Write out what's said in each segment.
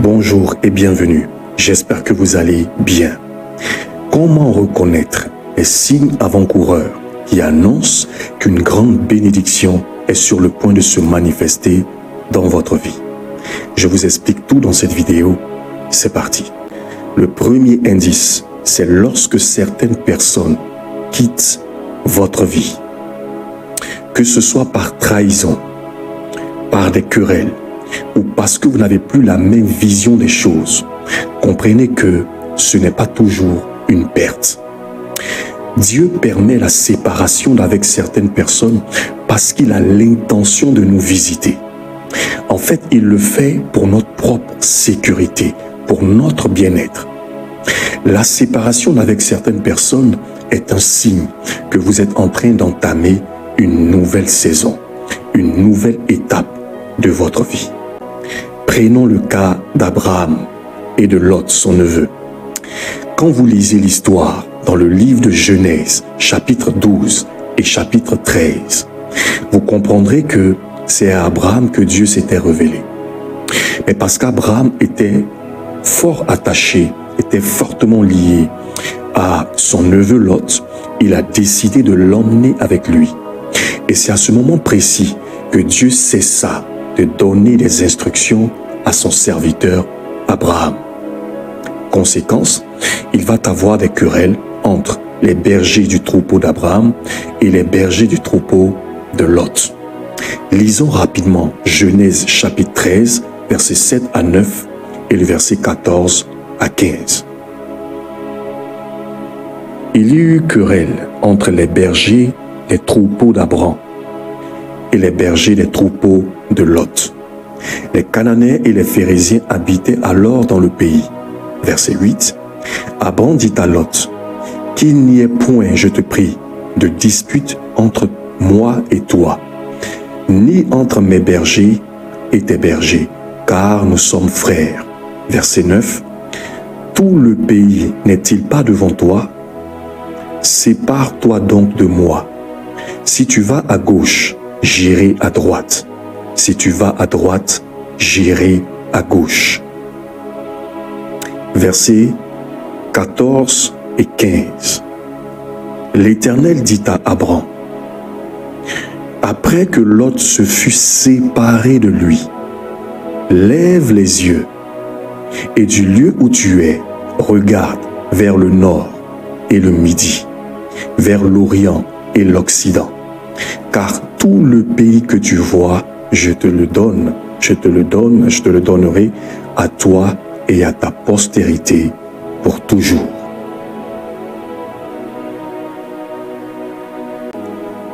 Bonjour et bienvenue. J'espère que vous allez bien. Comment reconnaître les signes avant-coureurs qui annoncent qu'une grande bénédiction est sur le point de se manifester dans votre vie? Je vous explique tout dans cette vidéo. C'est parti. Le premier indice, c'est lorsque certaines personnes quittent votre vie. Que ce soit par trahison, par des querelles, ou parce que vous n'avez plus la même vision des choses, comprenez que ce n'est pas toujours une perte. Dieu permet la séparation avec certaines personnes parce qu'il a l'intention de nous visiter. En fait, il le fait pour notre propre sécurité, pour notre bien-être. La séparation avec certaines personnes est un signe que vous êtes en train d'entamer une nouvelle saison, une nouvelle étape de votre vie. Prenons le cas d'Abraham et de Lot, son neveu. Quand vous lisez l'histoire dans le livre de Genèse, chapitre 12 et chapitre 13, vous comprendrez que c'est à Abraham que Dieu s'était révélé. Mais parce qu'Abraham était fort attaché, était fortement lié à son neveu Lot, il a décidé de l'emmener avec lui. Et c'est à ce moment précis que Dieu cessa de donner des instructions à son serviteur Abraham. Conséquence, il va avoir des querelles entre les bergers du troupeau d'Abraham et les bergers du troupeau de Lot. Lisons rapidement Genèse chapitre 13, versets 7 à 9 et le verset 14 à 15. Il y eut querelle entre les bergers des troupeaux d'Abraham et les bergers des troupeaux de Lot. Les Cananéens et les Phérésiens habitaient alors dans le pays. Verset 8. Abraham dit à Lot, qu'il n'y ait point, je te prie, de dispute entre moi et toi, ni entre mes bergers et tes bergers, car nous sommes frères. Verset 9. Tout le pays n'est-il pas devant toi? Sépare-toi donc de moi. Si tu vas à gauche, j'irai à droite. Si tu vas à droite, j'irai à gauche. Versets 14 et 15. L'Éternel dit à Abraham, après que Lot se fut séparé de lui, lève les yeux et du lieu où tu es, regarde vers le nord et le midi, vers l'Orient et l'Occident, car tout le pays que tu vois, je te le donnerai à toi et à ta postérité pour toujours.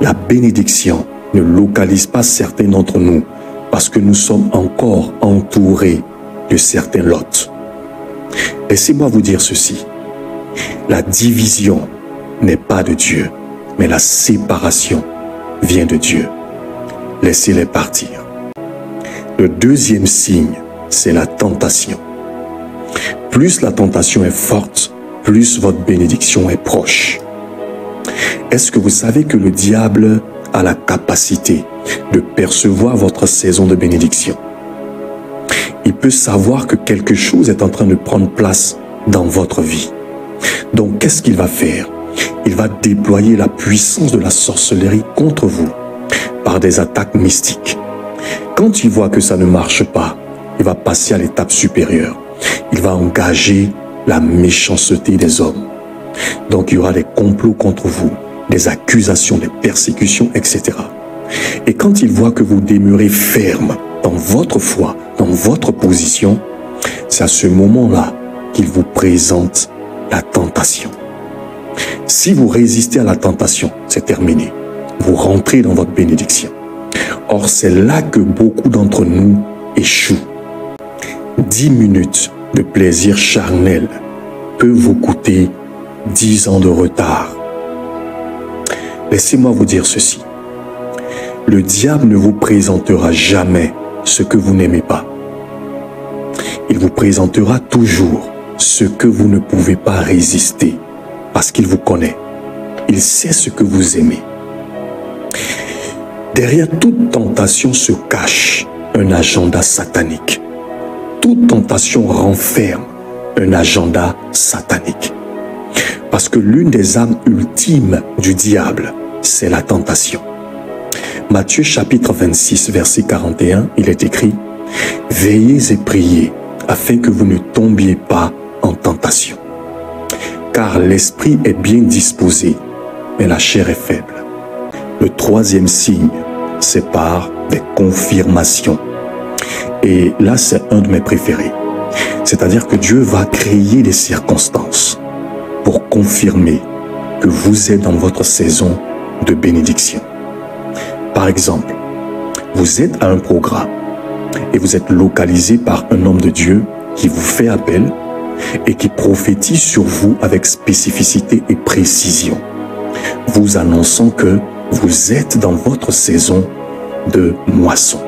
La bénédiction ne localise pas certains d'entre nous parce que nous sommes encore entourés de certains lots. Laissez-moi vous dire ceci. La division n'est pas de Dieu, mais la séparation vient de Dieu. Laissez-les partir. Le deuxième signe, c'est la tentation. Plus la tentation est forte, plus votre bénédiction est proche. Est-ce que vous savez que le diable a la capacité de percevoir votre saison de bénédiction? Il peut savoir que quelque chose est en train de prendre place dans votre vie. Donc, qu'est-ce qu'il va faire? Il va déployer la puissance de la sorcellerie contre vous par des attaques mystiques. Quand il voit que ça ne marche pas, il va passer à l'étape supérieure. Il va engager la méchanceté des hommes. Donc il y aura des complots contre vous, des accusations, des persécutions, etc. Et quand il voit que vous demeurez ferme dans votre foi, dans votre position, c'est à ce moment-là qu'il vous présente la tentation. Si vous résistez à la tentation, c'est terminé. Vous rentrez dans votre bénédiction. Or, c'est là que beaucoup d'entre nous échouent. 10 minutes de plaisir charnel peut vous coûter 10 ans de retard. Laissez-moi vous dire ceci. Le diable ne vous présentera jamais ce que vous n'aimez pas. Il vous présentera toujours ce que vous ne pouvez pas résister parce qu'il vous connaît. Il sait ce que vous aimez. Derrière toute tentation se cache un agenda satanique. toute tentation renferme un agenda satanique. Parce que l'une des armes ultimes du diable, c'est la tentation. Matthieu chapitre 26, verset 41, il est écrit « Veillez et priez, afin que vous ne tombiez pas en tentation. Car l'esprit est bien disposé, mais la chair est faible. » Le troisième signe, c'est par des confirmations. Et là, c'est un de mes préférés. C'est-à-dire que Dieu va créer des circonstances pour confirmer que vous êtes dans votre saison de bénédiction. Par exemple, vous êtes à un programme et vous êtes localisé par un homme de Dieu qui vous fait appel et qui prophétise sur vous avec spécificité et précision, vous annonçant que vous êtes dans votre saison de moisson.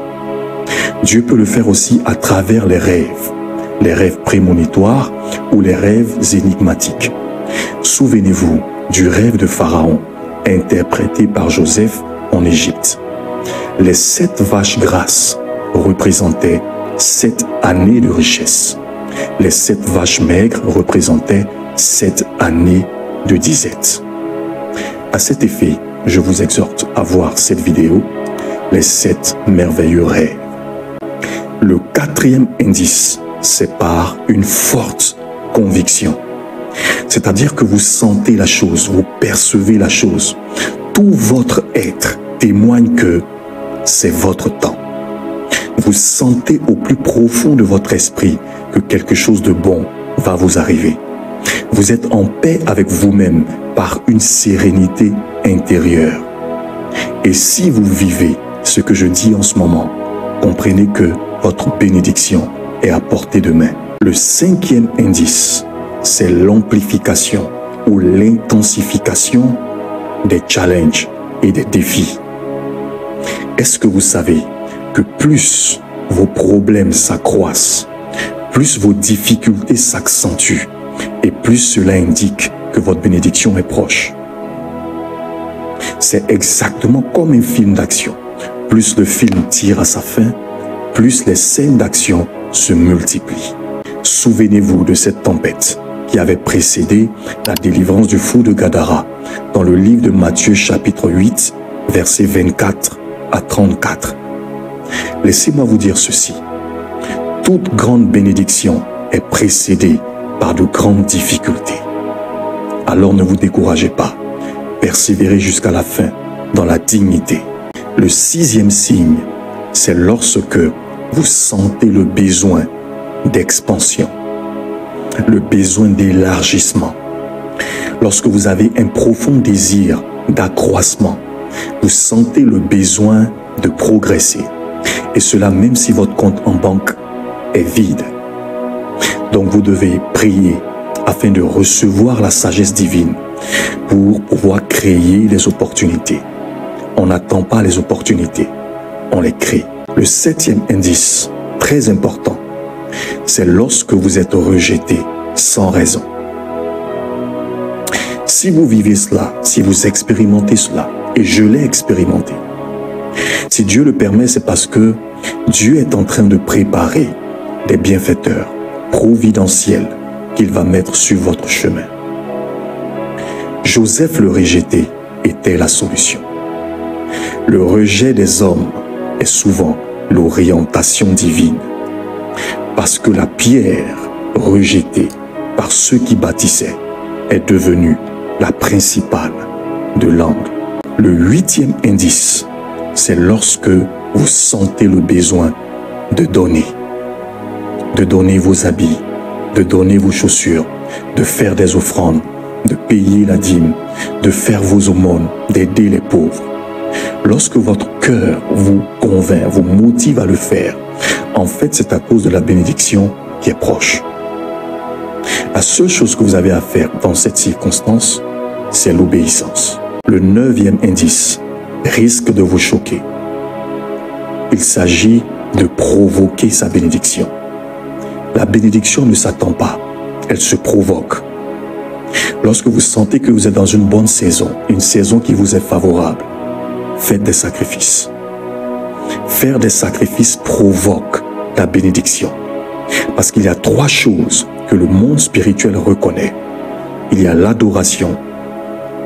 Dieu peut le faire aussi à travers les rêves prémonitoires ou les rêves énigmatiques. Souvenez-vous du rêve de Pharaon, interprété par Joseph en Égypte. Les 7 vaches grasses représentaient 7 années de richesse. Les 7 vaches maigres représentaient 7 années de disette. À cet effet, je vous exhorte à voir cette vidéo, les 7 merveilleux rêves. Le 4e indice, c'est par une forte conviction. C'est-à-dire que vous sentez la chose, vous percevez la chose. Tout votre être témoigne que c'est votre temps. Vous sentez au plus profond de votre esprit que quelque chose de bon va vous arriver. Vous êtes en paix avec vous-même par une sérénité intérieure. Et si vous vivez ce que je dis en ce moment, comprenez que votre bénédiction est à portée de main. Le 5e indice, c'est l'amplification ou l'intensification des challenges et des défis. Est-ce que vous savez que plus vos problèmes s'accroissent, plus vos difficultés s'accentuent et plus cela indique que votre bénédiction est proche? C'est exactement comme un film d'action. Plus le film tire à sa fin, plus les scènes d'action se multiplient. Souvenez-vous de cette tempête qui avait précédé la délivrance du fou de Gadara dans le livre de Matthieu chapitre 8, versets 24 à 34. Laissez-moi vous dire ceci. Toute grande bénédiction est précédée par de grandes difficultés. Alors ne vous découragez pas. Persévérez jusqu'à la fin dans la dignité. Le 6e signe, c'est lorsque vous sentez le besoin d'expansion, le besoin d'élargissement. Lorsque vous avez un profond désir d'accroissement, vous sentez le besoin de progresser. Et cela même si votre compte en banque est vide. Donc vous devez prier afin de recevoir la sagesse divine pour pouvoir créer les opportunités. On n'attend pas les opportunités, on les crée. Le 7e indice, très important, c'est lorsque vous êtes rejeté sans raison. Si vous vivez cela, si vous expérimentez cela, et je l'ai expérimenté, si Dieu le permet, c'est parce que Dieu est en train de préparer des bienfaiteurs providentiels qu'il va mettre sur votre chemin. Joseph le rejeté était la solution. Le rejet des hommes est souvent l'orientation divine. Parce que la pierre rejetée par ceux qui bâtissaient est devenue la principale de l'angle. Le 8e indice, c'est lorsque vous sentez le besoin de donner vos habits, de donner vos chaussures, de faire des offrandes, de payer la dîme, de faire vos aumônes, d'aider les pauvres. Lorsque votre cœur vous convainc, vous motive à le faire, en fait, c'est à cause de la bénédiction qui est proche. La seule chose que vous avez à faire dans cette circonstance, c'est l'obéissance. Le 9e indice risque de vous choquer. Il s'agit de provoquer sa bénédiction. La bénédiction ne s'attend pas, elle se provoque. Lorsque vous sentez que vous êtes dans une bonne saison, une saison qui vous est favorable, faites des sacrifices. Faire des sacrifices provoque la bénédiction. Parce qu'il y a trois choses que le monde spirituel reconnaît. Il y a l'adoration,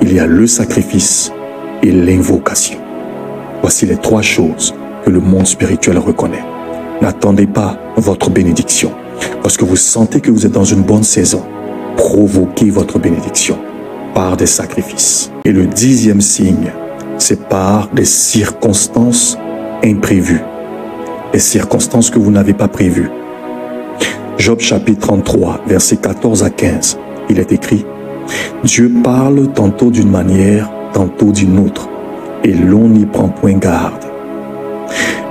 il y a le sacrifice et l'invocation. Voici les trois choses que le monde spirituel reconnaît. N'attendez pas votre bénédiction. Lorsque vous sentez que vous êtes dans une bonne saison, provoquez votre bénédiction par des sacrifices. Et le 10e signe, c'est par des circonstances imprévues. Des circonstances que vous n'avez pas prévues. Job chapitre 33, versets 14 à 15, il est écrit « Dieu parle tantôt d'une manière, tantôt d'une autre, et l'on n'y prend point garde. »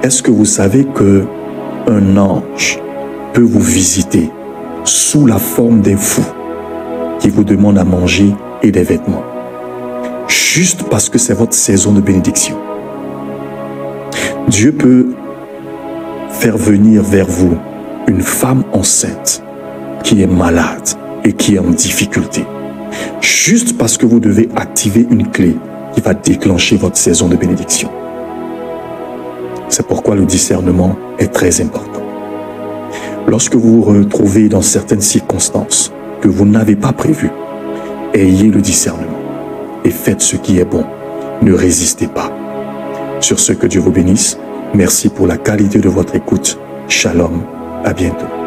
Est-ce que vous savez que un ange peut vous visiter sous la forme d'un fou qui vous demande à manger et des vêtements, juste parce que c'est votre saison de bénédiction? Dieu peut faire venir vers vous une femme enceinte qui est malade et qui est en difficulté, juste parce que vous devez activer une clé qui va déclencher votre saison de bénédiction. C'est pourquoi le discernement est très important. Lorsque vous vous retrouvez dans certaines circonstances que vous n'avez pas prévues, ayez le discernement et faites ce qui est bon. Ne résistez pas. Sur ce, que Dieu vous bénisse. Merci pour la qualité de votre écoute. Shalom. À bientôt.